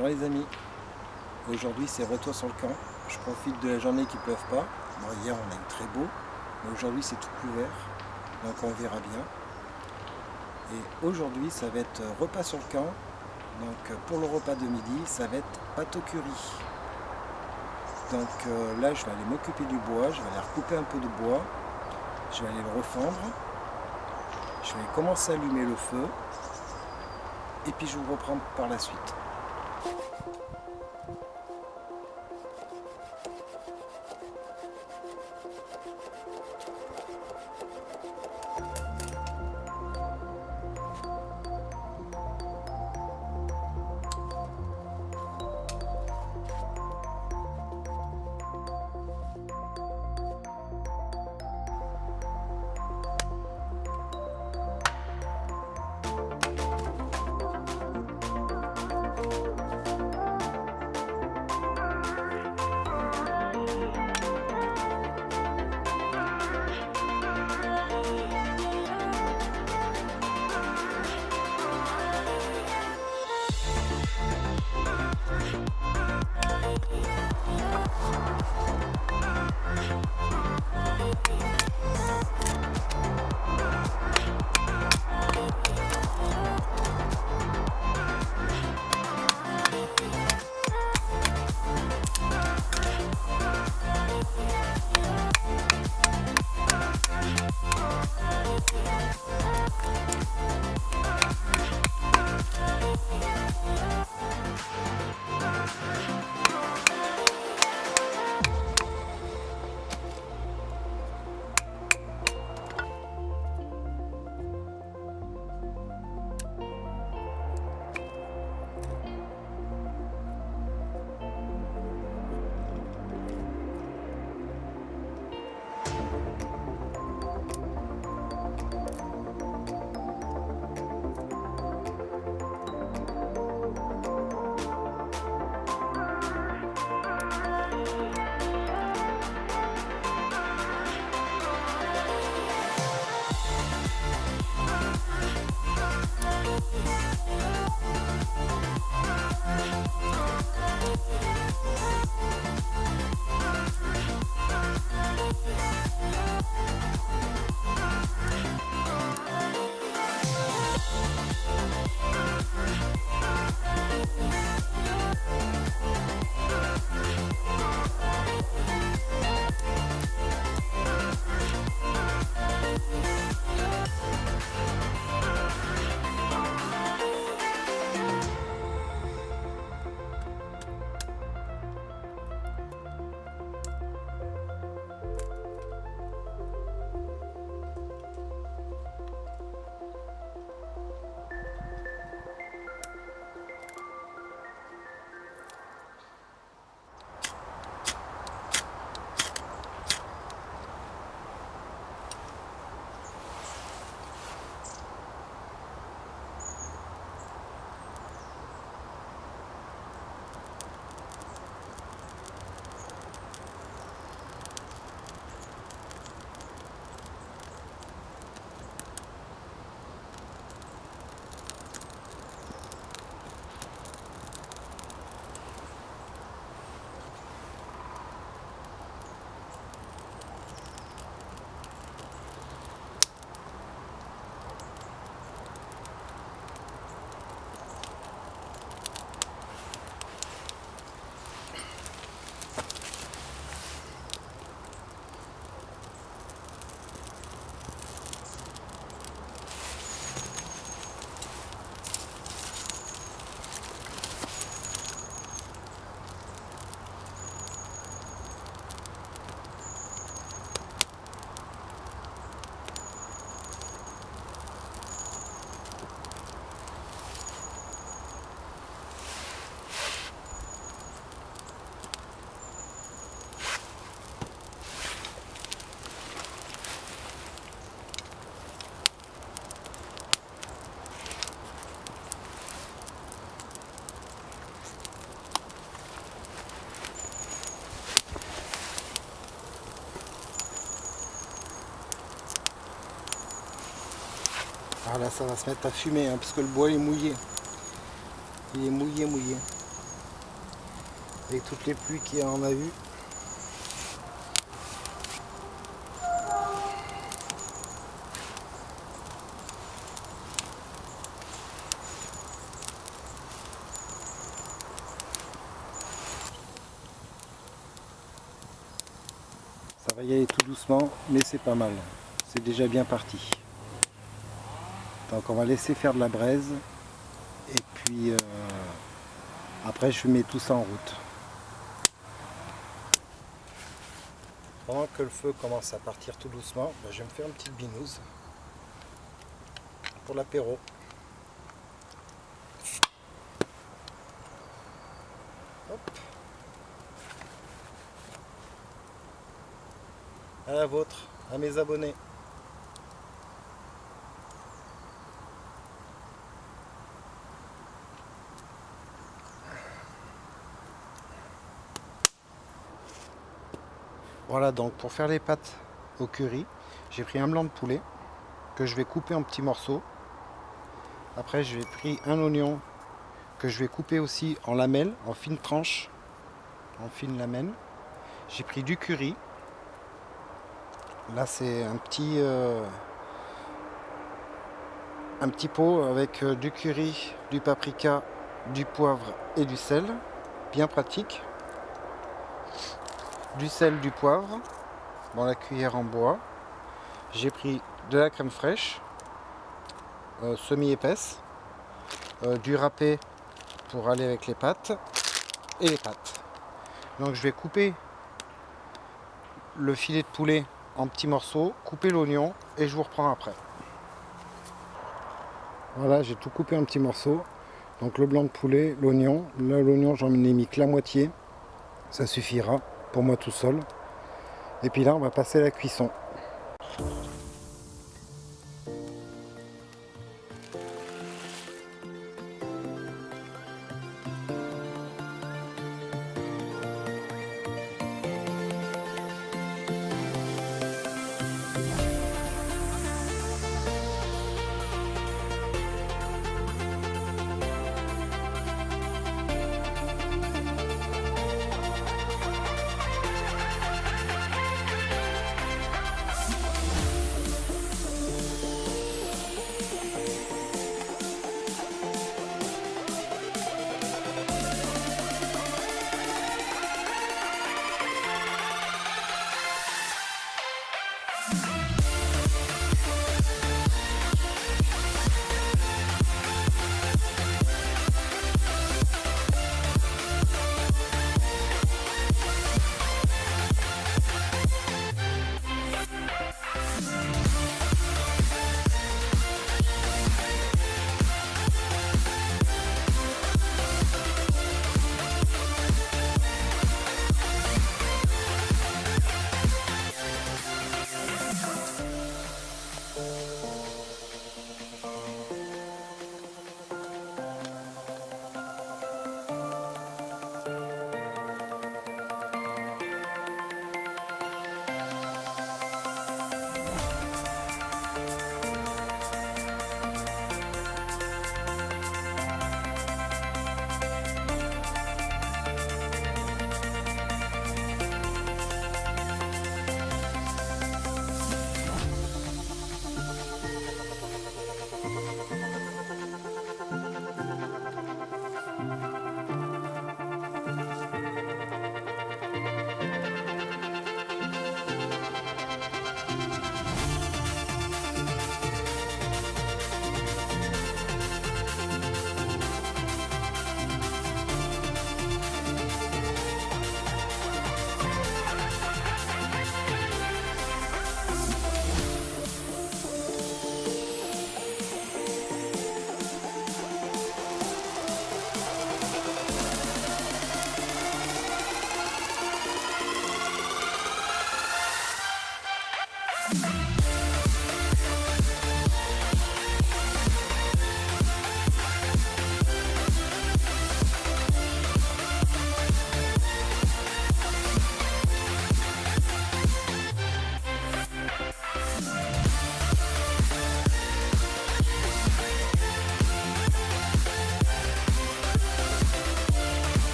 Bonjour les amis, aujourd'hui c'est retour sur le camp. Je profite de la journée qui ne pleuve pas. Bon, hier on a eu très beau, mais aujourd'hui c'est tout couvert, donc on verra bien. Et aujourd'hui ça va être repas sur le camp. Donc pour le repas de midi, ça va être pâte au curry. Donc là je vais aller m'occuper du bois, je vais aller recouper un peu de bois, je vais aller le refendre, je vais commencer à allumer le feu et puis je vous reprends par la suite. Ah là ça va se mettre à fumer hein, parce que le bois est mouillé. Il est mouillé. avec toutes les pluies qu'il y en a eu. Ça va y aller tout doucement, mais c'est pas mal. C'est déjà bien parti. Donc on va laisser faire de la braise. Et puis après je mets tout ça en route. Pendant que le feu commence à partir tout doucement, je vais me faire une petite binouse pour l'apéro. Hop. À la vôtre, à mes abonnés. Voilà, donc pour faire les pâtes au curry, j'ai pris un blanc de poulet que je vais couper en petits morceaux. Après j'ai pris un oignon que je vais couper aussi en lamelles, en fines tranches, en fines lamelles. J'ai pris du curry. Là c'est un petit pot avec du curry, du paprika, du poivre et du sel. Bien pratique. Du sel, du poivre dans la cuillère en bois. J'ai pris de la crème fraîche semi-épaisse, du râpé pour aller avec les pâtes et les pâtes. Donc je vais couper le filet de poulet en petits morceaux, couper l'oignon et je vous reprends après. Voilà, j'ai tout coupé en petits morceaux. Donc le blanc de poulet, l'oignon. Là l'oignon j'en ai mis que la moitié, ça suffira pour moi tout seul. Et puis là on va passer à la cuisson.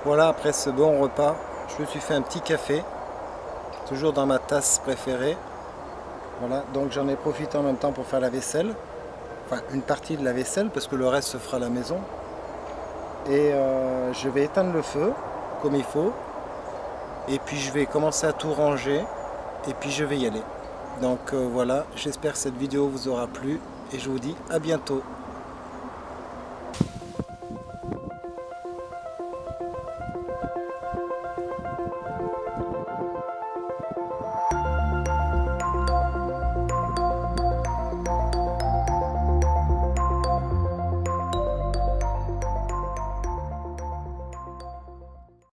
Voilà, après ce bon repas, je me suis fait un petit café, toujours dans ma tasse préférée. Voilà, donc j'en ai profité en même temps pour faire la vaisselle, enfin une partie de la vaisselle parce que le reste se fera à la maison. Et je vais éteindre le feu comme il faut, et puis je vais commencer à tout ranger, et puis je vais y aller. Donc voilà, j'espère que cette vidéo vous aura plu, et je vous dis à bientôt.